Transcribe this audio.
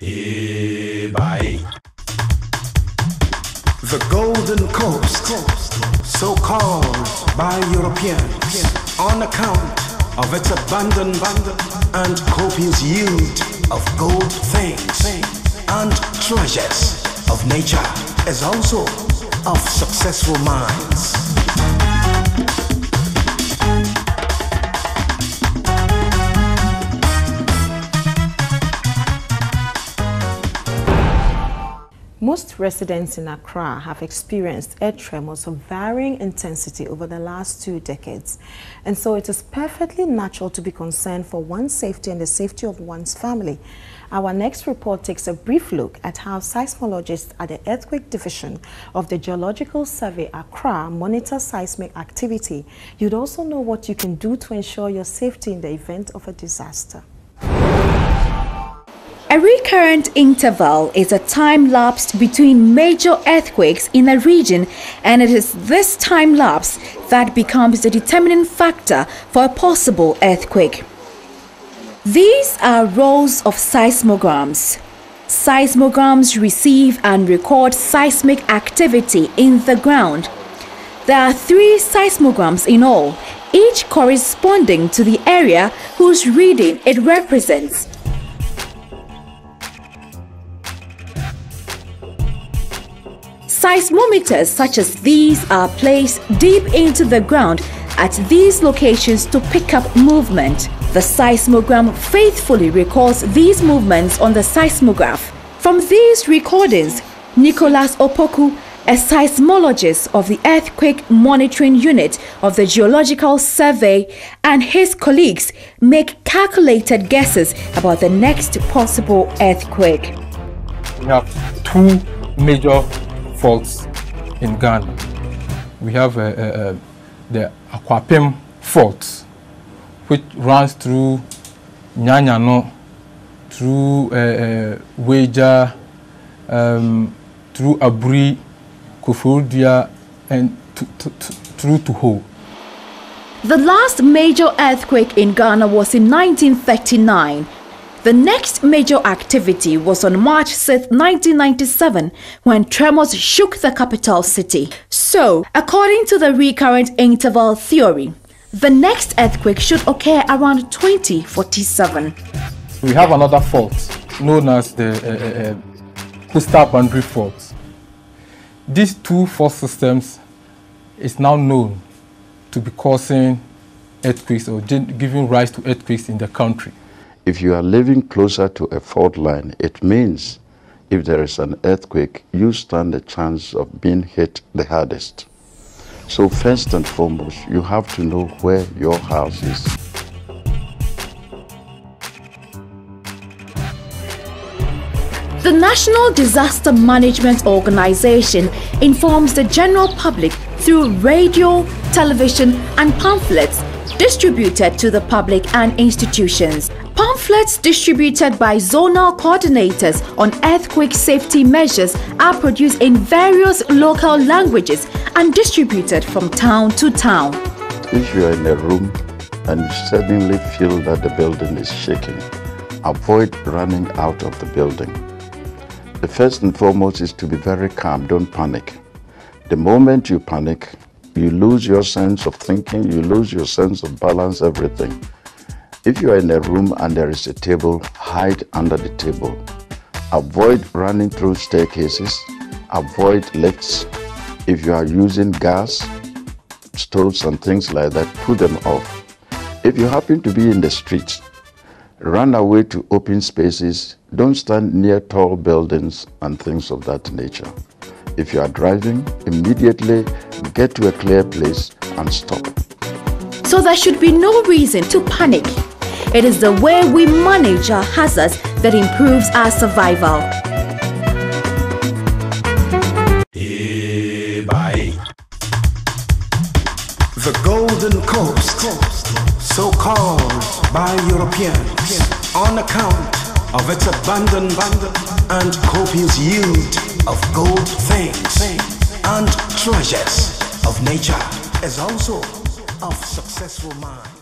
The Golden Coast, so called by Europeans on account of its abundant and copious yield of gold things and treasures of nature, as also of successful minds. Most residents in Accra have experienced earth tremors of varying intensity over the last 2 decades, and so it is perfectly natural to be concerned for one's safety and the safety of one's family. Our next report takes a brief look at how seismologists at the Earthquake Division of the Geological Survey Accra monitor seismic activity. You'd also know what you can do to ensure your safety in the event of a disaster. A recurrent interval is a time lapse between major earthquakes in a region, and it is this time lapse that becomes the determining factor for a possible earthquake. These are rows of seismograms. Seismograms receive and record seismic activity in the ground. There are 3 seismograms in all, each corresponding to the area whose reading it represents. Seismometers such as these are placed deep into the ground at these locations to pick up movement. The seismogram faithfully records these movements on the seismograph. From these recordings, Nicholas Opoku, a seismologist of the Earthquake Monitoring Unit of the Geological Survey, and his colleagues make calculated guesses about the next possible earthquake. We have 2 major faults in Ghana. We have the Akwapim fault, which runs through Nyanyano, through Weja, through Aburi, Koforidua, and through Tuho. The last major earthquake in Ghana was in 1939. The next major activity was on March 6, 1997, when tremors shook the capital city. So, according to the recurrent interval theory, the next earthquake should occur around 2047. We have another fault known as the coastal boundary fault. These 2 fault systems is now known to be causing earthquakes or giving rise to earthquakes in the country. If you are living closer to a fault line, it means if there is an earthquake, you stand a chance of being hit the hardest. So first and foremost, you have to know where your house is. The National Disaster Management Organization informs the general public through radio, television, and pamphlets distributed to the public and institutions. Pamphlets distributed by zonal coordinators on earthquake safety measures are produced in various local languages and distributed from town to town. If you are in a room and you suddenly feel that the building is shaking, avoid running out of the building. The first and foremost is to be very calm, don't panic. The moment you panic, you lose your sense of thinking, you lose your sense of balance, everything. If you are in a room and there is a table, hide under the table. Avoid running through staircases. Avoid lifts. If you are using gas, stoves and things like that, put them off. If you happen to be in the street, run away to open spaces. Don't stand near tall buildings and things of that nature. If you are driving, immediately get to a clear place and stop. So there should be no reason to panic. It is the way we manage our hazards that improves our survival. The Golden Coast, so called by Europeans on account of its abundant and copious yield of gold things and treasures of nature, as also of successful minds.